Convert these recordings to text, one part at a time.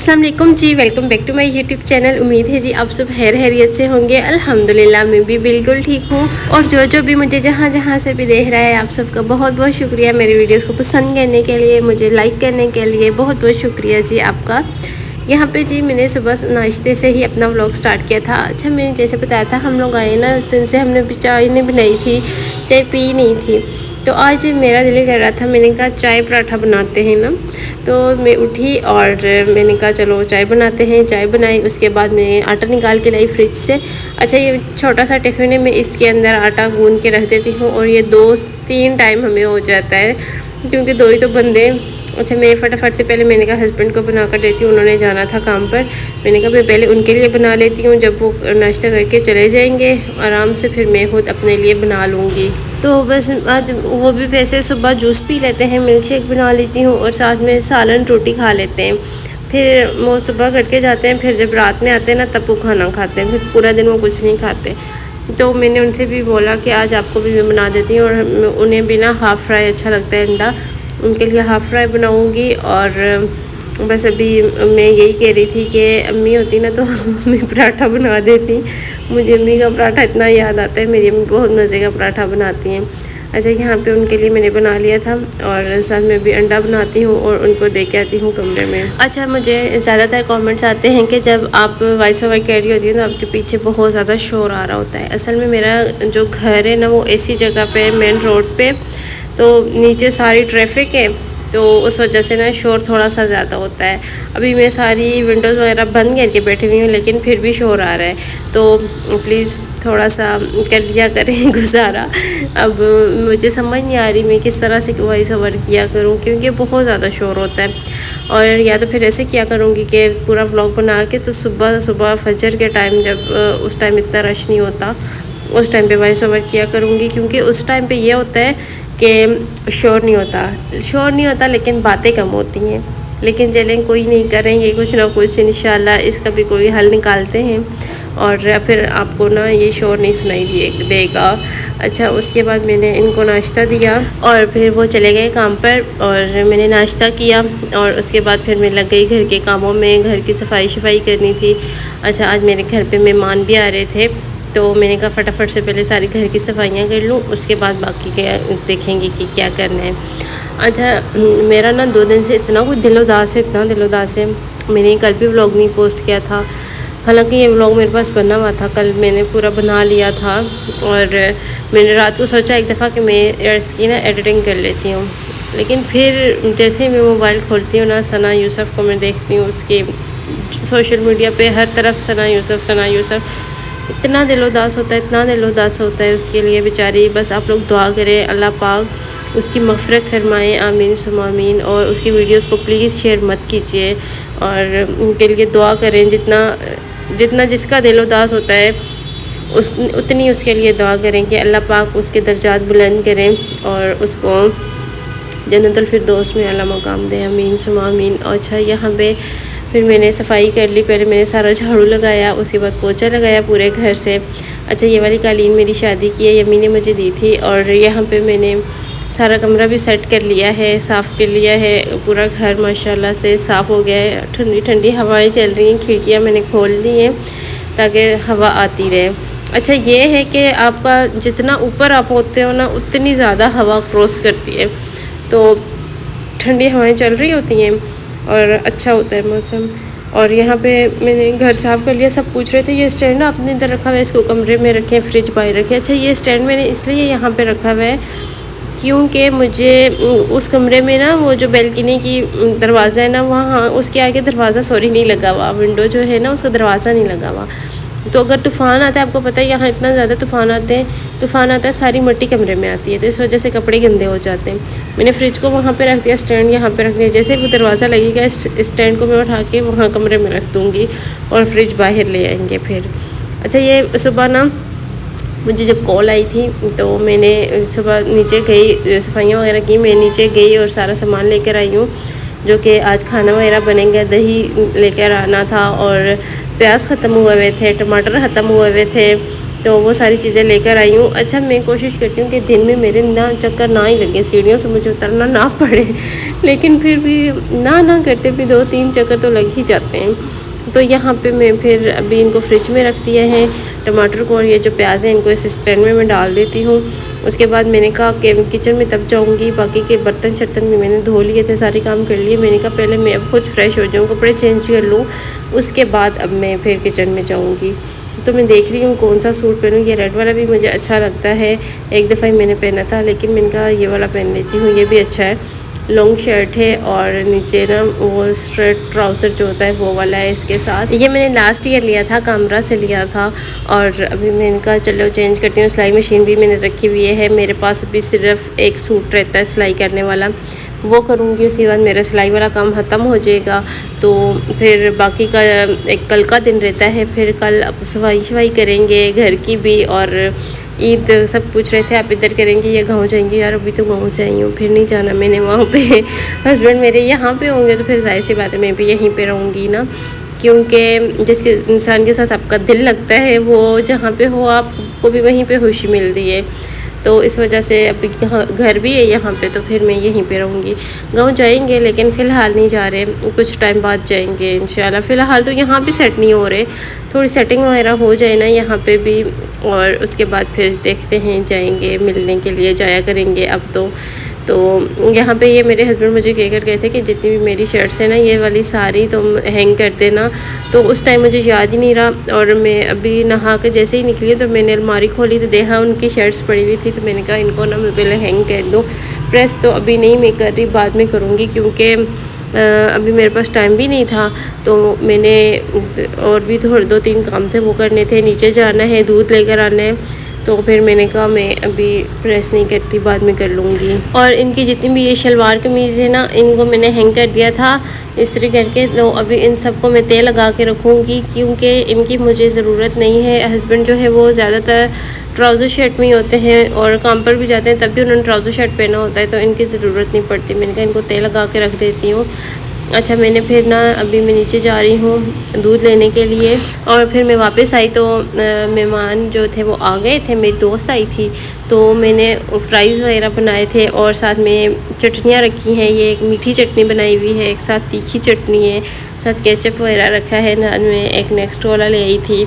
अस्सलाम वालेकुम जी, welcome back to my YouTube channel. उम्मीद है जी आप सब खैरियत से होंगे। अल्हम्दुलिल्लाह मैं भी बिल्कुल ठीक हूँ। और जो भी मुझे जहाँ से भी देख रहा है, आप सबका बहुत बहुत शुक्रिया मेरे वीडियोस को पसंद करने के लिए, मुझे लाइक करने के लिए बहुत बहुत शुक्रिया जी आपका। यहाँ पे जी मैंने सुबह नाश्ते से ही अपना व्लॉग स्टार्ट किया था। अच्छा, मैंने जैसे बताया था हम लोग आए ना, उस दिन से हमने भी चाय नहीं बनाई थी, चाय पी नहीं थी। तो आज मेरा दिल कर रहा था, मैंने कहा चाय पराठा बनाते हैं ना। तो मैं उठी और मैंने कहा चलो चाय बनाते हैं। चाय बनाई, उसके बाद मैं आटा निकाल के लाई फ्रिज से। अच्छा, ये छोटा सा टिफ़िन है, मैं इसके अंदर आटा गूंद के रख देती हूँ और ये 2-3 टाइम हमें हो जाता है क्योंकि 2 ही तो बंदे। अच्छा, मैं फटाफट से पहले मैंने कहा हस्बैंड को बना कर देती हूँ, उन्होंने जाना था काम पर। मैंने कहा मैं पहले उनके लिए बना लेती हूँ, जब वो नाश्ता करके चले जाएंगे आराम से फिर मैं खुद अपने लिए बना लूँगी। तो बस आज वो भी वैसे सुबह जूस पी लेते हैं, मिल्क शेक बना लेती हूँ और साथ में सालन रोटी खा लेते हैं। फिर वो सुबह करके जाते हैं, फिर जब रात में आते हैं ना तब वो खाना खाते हैं, फिर पूरा दिन वो कुछ नहीं खाते। तो मैंने उनसे भी बोला कि आज आपको भी मैं बना देती हूँ, और उन्हें भी ना हाफ़ फ्राई अच्छा लगता है अंडा, उनके लिए हाफ़ फ्राई बनाऊँगी। और बस अभी मैं यही कह रही थी कि अम्मी होती ना तो मैं पराठा बना देती। मुझे अम्मी का पराठा इतना याद आता है, मेरी अम्मी बहुत मज़े का पराठा बनाती हैं। अच्छा, यहाँ पे उनके लिए मैंने बना लिया था और साथ में भी अंडा बनाती हूँ और उनको दे के आती हूँ कमरे में। अच्छा, मुझे ज़्यादातर कमेंट्स आते हैं कि जब आप वॉइस ओवर कह रही होती है तो आपके पीछे बहुत ज़्यादा शोर आ रहा होता है। असल में मेरा जो घर है ना वो ऐसी जगह पे, मेन रोड पे, तो नीचे सारी ट्रैफिक है, तो उस वजह से ना शोर थोड़ा सा ज़्यादा होता है। अभी मैं सारी विंडोज़ वगैरह बंद करके बैठी हुई हूँ लेकिन फिर भी शोर आ रहा है, तो प्लीज़ थोड़ा सा कर लिया करें गुजारा। अब मुझे समझ नहीं आ रही मैं किस तरह से वॉइस ओवर किया करूँ क्योंकि बहुत ज़्यादा शोर होता है। और या तो फिर ऐसे किया करूँगी कि पूरा व्लॉग बना के तो सुबह सुबह फजर के टाइम, जब उस टाइम इतना रश नहीं होता, उस टाइम पे वॉइस ओवर किया करूँगी क्योंकि उस टाइम पे ये होता है कि शोर नहीं होता लेकिन बातें कम होती हैं। लेकिन चलें, कोई नहीं, करेंगे कुछ ना कुछ इंशाल्लाह, इसका भी कोई हल निकालते हैं और फिर आपको ना ये शोर नहीं सुनाई देगा। अच्छा, उसके बाद मैंने इनको नाश्ता दिया और फिर वो चले गए काम पर और मैंने नाश्ता किया और उसके बाद फिर मैं लग गई घर के कामों में। घर की सफाई करनी थी। अच्छा, आज मेरे घर पे मेहमान भी आ रहे थे तो मैंने कहा फटाफट से पहले सारी घर की सफाइयाँ कर लूँ, उसके बाद बाकी के देखेंगे कि क्या करना है। अच्छा, मेरा ना 2 दिन से इतना दिल उदास है। मैंने कल भी व्लॉग नहीं पोस्ट किया था, हालांकि ये व्लॉग मेरे पास बना हुआ था, कल मैंने पूरा बना लिया था और मैंने रात को सोचा एक दफ़ा कि मैं इसकी ना एडिटिंग कर लेती हूँ। लेकिन फिर जैसे ही मैं मोबाइल खोलती हूँ ना, सना यूसुफ को मैं देखती हूँ, उसके सोशल मीडिया पे हर तरफ सना यूसुफ, इतना दिल उदास होता है उसके लिए बेचारी। बस आप लोग दुआ करें, अल्लाह पाक उसकी मग़फ़िरत फरमाएँ, आमीन सुम्मा आमीन। और उसकी वीडियोस को प्लीज़ शेयर मत कीजिए और उनके लिए दुआ करें। जितना जिसका दिल उदास होता है उतनी उसके लिए दुआ करें कि अल्लाह पाक उसके दर्जात बुलंद करें और उसको जन्नतुल फिरदौस में अल्लाह मकाम दे, आमीन सुम्मा आमीन। अच्छा, यहाँ पे फिर मैंने सफाई कर ली, पहले मैंने सारा झाड़ू लगाया, उसके बाद पोछा लगाया पूरे घर से। अच्छा, ये वाली कालीन मेरी शादी की है, यम्मी ने मुझे दी थी और यहाँ पे मैंने सारा कमरा भी सेट कर लिया है, साफ़ कर लिया है। पूरा घर माशाल्लाह से साफ़ हो गया है। ठंडी ठंडी हवाएं चल रही हैं, खिड़कियाँ मैंने खोल दी हैं ताकि हवा आती रहे। अच्छा, ये है कि आपका जितना ऊपर आप होते हो ना उतनी ज़्यादा हवा क्रॉस करती है, तो ठंडी हवाएँ चल रही होती हैं और अच्छा होता है मौसम। और यहाँ पे मैंने घर साफ़ कर लिया। सब पूछ रहे थे ये स्टैंड ना अपने इधर रखा हुआ है, इसको कमरे में रखें, फ्रिज बाहर रखें। अच्छा, ये स्टैंड मैंने इसलिए यहाँ पे रखा हुआ है क्योंकि मुझे उस कमरे में ना वो जो बैल्कनी की दरवाज़ा है ना, वहाँ उसके आगे दरवाज़ा नहीं लगा हुआ, विंडो जो है ना उसका दरवाज़ा नहीं लगा हुआ। तो अगर तूफ़ान आता है, आपको पता है यहाँ इतना ज़्यादा तूफ़ान आता है, सारी मिट्टी कमरे में आती है, तो इस वजह से कपड़े गंदे हो जाते हैं। मैंने फ्रिज को वहाँ पे रख दिया, स्टैंड यहाँ पे रख दिया। जैसे वो दरवाज़ा लगेगा इस स्टैंड को मैं उठा के वहाँ कमरे में रख दूँगी और फ्रिज बाहर ले आएंगे फिर। अच्छा, ये सुबह ना मुझे जब कॉल आई थी तो मैंने सुबह नीचे गई, सफाइयाँ वगैरह की, मैं नीचे गई और सारा सामान लेकर आई हूँ जो कि आज खाना वगैरह बनेंगे। दही लेकर आना था और प्याज ख़त्म हुए हुए थे, टमाटर ख़त्म हुए हुए थे तो वो सारी चीज़ें लेकर आई हूँ। अच्छा, मैं कोशिश करती हूँ कि दिन में मेरे ना चक्कर ना ही लगे, सीढ़ियों से मुझे उतरना ना पड़े लेकिन फिर भी ना करते भी 2-3 चक्कर तो लग ही जाते हैं। तो यहाँ पे मैं फिर अभी इनको फ्रिज में रख दिया है, टमाटर को, और ये जो प्याज है इनको इस स्टैंड में मैं डाल देती हूँ। उसके बाद मैंने कहा कि किचन में तब जाऊँगी, बाकी के बर्तन शर्तन भी मैंने धो लिए थे, सारे काम कर लिए। मैंने कहा पहले मैं अब खुद फ्रेश हो जाऊँ, कपड़े चेंज कर लूँ, उसके बाद अब मैं फिर किचन में जाऊँगी। तो मैं देख रही हूँ कौन सा सूट पहनूँ। ये रेड वाला भी मुझे अच्छा लगता है, एक दफ़ा ही मैंने पहना था, लेकिन मैंने कहा ये वाला पहन लेती हूँ, ये भी अच्छा है। लॉन्ग शर्ट है और नीचे ना वो स्ट्रेट ट्राउज़र जो होता है वो वाला है इसके साथ। ये मैंने लास्ट ईयर लिया था, कामरा से लिया था, और अभी मैंने कहा चलो चेंज करती हूँ। सिलाई मशीन भी मैंने रखी हुई है, मेरे पास अभी सिर्फ एक सूट रहता है सिलाई करने वाला, वो करूँगी। उसके बाद मेरा सिलाई वाला काम ख़त्म हो जाएगा, तो फिर बाकी का एक कल का दिन रहता है। फिर कल अब सफाई करेंगे घर की भी, और ईद सब पूछ रहे थे आप इधर करेंगे या गाँव जाएंगे। यार अभी तो गाँव से आई हूँ, फिर नहीं जाना मैंने वहाँ पे हस्बैंड मेरे यहाँ पे होंगे, तो फिर जाहिर सी बात है मैं भी यहीं पे रहूँगी ना, क्योंकि जिसके इंसान के साथ आपका दिल लगता है वो जहाँ पे हो आपको भी वहीं पे खुशी मिलती है। तो इस वजह से अभी घर भी है यहाँ पे, तो फिर मैं यहीं पे रहूँगी। गाँव जाएंगे लेकिन फ़िलहाल नहीं जा रहे, कुछ टाइम बाद जाएंगे इंशाल्लाह। फ़िलहाल तो यहाँ भी सेट नहीं हो रहे, थोड़ी सेटिंग वगैरह हो जाए ना यहाँ पे भी, और उसके बाद फिर देखते हैं, जाएंगे मिलने के लिए जाया करेंगे अब तो यहाँ पे ये मेरे हस्बैंड मुझे कह कर गए थे कि जितनी भी मेरी शर्ट्स हैं ना ये वाली सारी तुम हैंग कर देना। तो उस टाइम मुझे याद ही नहीं रहा, और मैं अभी नहा कर जैसे ही निकली तो मैंने अलमारी खोली तो देखा उनकी शर्ट्स पड़ी हुई थी, तो मैंने कहा इनको ना मैं पहले हैंग कर दूँ। प्रेस तो अभी नहीं मैं कर रही, बाद में करूँगी, क्योंकि अभी मेरे पास टाइम भी नहीं था। तो मैंने और भी थोड़े 2-3 काम थे वो करने थे, नीचे जाना है, दूध लेकर आना है, तो फिर मैंने कहा मैं अभी प्रेस नहीं करती, बाद में कर लूँगी। और इनकी जितनी भी ये शलवार कमीज़ है ना, इनको मैंने हैंग कर दिया था इस्त्री करके, तो अभी इन सबको मैं तय लगा के रखूँगी, क्योंकि इनकी मुझे ज़रूरत नहीं है। हस्बैंड जो है वो ज़्यादातर ट्राउज़र शर्ट में ही होते हैं, और काम पर भी जाते हैं तब भी उन्होंने ट्राउज़र शर्ट पहना होता है, तो इनकी ज़रूरत नहीं पड़ती। मैंने कहा इनको तय लगा के रख देती हूँ। अच्छा, मैंने फिर ना अभी मैं नीचे जा रही हूँ दूध लेने के लिए, और फिर मैं वापस आई तो मेहमान जो थे वो आ गए थे, मेरी दोस्त आई थी, तो मैंने फ्राइज़ वगैरह बनाए थे, और साथ में चटनियाँ रखी हैं। ये एक मीठी चटनी बनाई हुई है, एक साथ तीखी चटनी है, साथ केचप वगैरह रखा है। नान में एक नेक्स्ट वाला ले आई थी,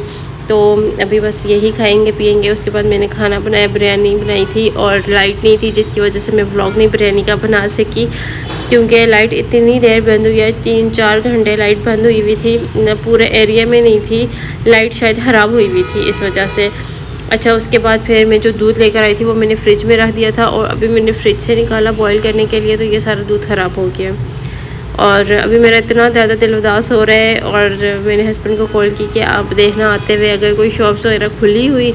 तो अभी बस यही खाएंगे पिएंगे। उसके बाद मैंने खाना बनाया, बिरयानी बनाई थी, और लाइट नहीं थी जिसकी वजह से मैं व्लॉग नहीं बिरयानी का बना सकी, क्योंकि लाइट इतनी देर बंद हुई है, 3-4 घंटे लाइट बंद हुई हुई थी, पूरे एरिया में नहीं थी लाइट, शायद ख़राब हुई हुई थी इस वजह से। अच्छा, उसके बाद फिर मैं जो दूध लेकर आई थी वो मैंने फ्रिज में रख दिया था, और अभी मैंने फ्रिज से निकाला बॉईल करने के लिए, तो ये सारा दूध ख़राब हो गया। और अभी मेरा इतना ज़्यादा दिल उदास हो रहा है, और मैंने हस्बैंड को कॉल की कि आप देखना आते हुए अगर कोई शॉप्स वगैरह खुली हुई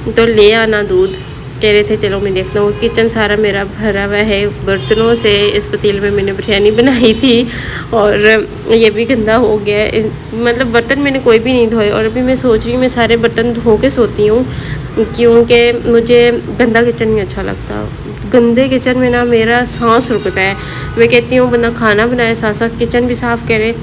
तो ले आना दूध। कह रहे थे चलो मैं देखता हूँ। किचन सारा मेरा भरा हुआ है बर्तनों से, इस पतीले में मैंने बिरयानी बनाई थी और ये भी गंदा हो गया है, मतलब बर्तन मैंने कोई भी नहीं धोए। और अभी मैं सोच रही हूँ मैं सारे बर्तन धो के सोती हूँ, क्योंकि मुझे गंदा किचन नहीं अच्छा लगता। गंदे किचन में ना मेरा सांस रुकता है। मैं कहती हूँ बंदा खाना बनाए साथ साथ किचन भी साफ़ करे,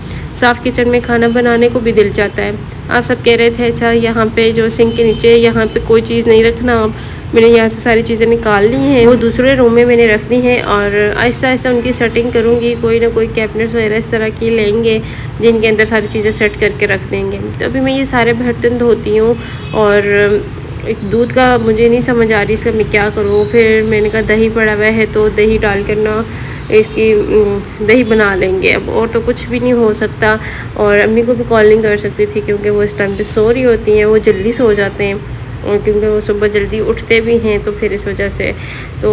साफ़ किचन में खाना बनाने को भी दिल चाहता है। आप सब कह रहे थे अच्छा यहाँ पे जो सिंक के नीचे यहाँ पे कोई चीज़ नहीं रखना, आप मैंने यहाँ से सारी चीज़ें निकाल ली हैं, वो दूसरे रूम में मैंने रख दी हैं, और आहिस्ता आहिस्ता उनकी सेटिंग करूँगी। कोई ना कोई कैबिनेट्स वगैरह इस तरह की लेंगे जिनके अंदर सारी चीज़ें सेट करके रख देंगे। तो अभी मैं ये सारे बर्तन धोती हूँ, और एक दूध का मुझे नहीं समझ आ रही इसका मैं क्या करूँ। फिर मैंने कहा दही पड़ा हुआ है तो दही डाल कर ना इसकी दही बना लेंगे अब, और तो कुछ भी नहीं हो सकता। और अम्मी को भी कॉल नहीं कर सकती थी क्योंकि वो इस टाइम पे सो रही होती हैं, वो जल्दी सो जाते हैं, और क्योंकि वो सुबह जल्दी उठते भी हैं, तो फिर इस वजह से तो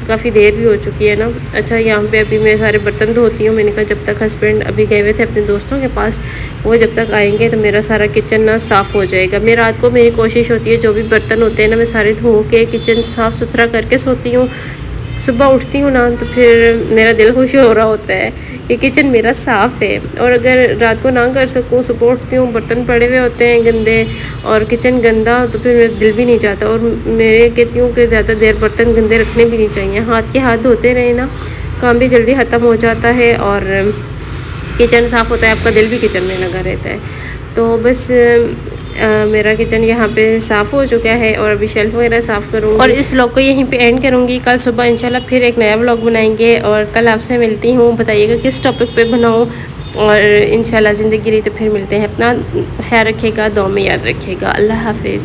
काफ़ी देर भी हो चुकी है ना। अच्छा, यहाँ पे अभी मैं सारे बर्तन धोती हूँ। मैंने कहा जब तक हस्बैंड अभी गए हुए थे अपने दोस्तों के पास, वो जब तक आएंगे तो मेरा सारा किचन ना साफ़ हो जाएगा। मैं रात को मेरी कोशिश होती है जो भी बर्तन होते हैं ना मैं सारे धो के किचन साफ़ सुथरा करके सोती हूँ। सुबह उठती हूँ ना तो फिर मेरा दिल खुश हो रहा होता है कि किचन मेरा साफ़ है। और अगर रात को ना कर सकूँ, सुबह उठती हूँ बर्तन पड़े हुए होते हैं गंदे और किचन गंदा, तो फिर मेरा दिल भी नहीं चाहता। और मैं कहती हूँ कि ज़्यादा देर बर्तन गंदे रखने भी नहीं चाहिए, हाथ के हाथ धोते रहे ना, काम भी जल्दी ख़त्म हो जाता है और किचन साफ़ होता है, आपका दिल भी किचन में लगा रहता है। तो बस मेरा किचन यहाँ पे साफ़ हो चुका है और अभी शेल्फ वगैरह साफ़ करूँगी और इस व्लॉग को यहीं पे एंड करूँगी। कल सुबह इंशाल्लाह फिर एक नया व्लॉग बनाएंगे और कल आपसे मिलती हूँ। बताइएगा किस टॉपिक पे बनाऊँ और इंशाल्लाह ज़िंदगी रही तो फिर मिलते हैं। अपना ख्याल रखिएगा, दुआ में याद रखिएगा। अल्लाह हाफिज़।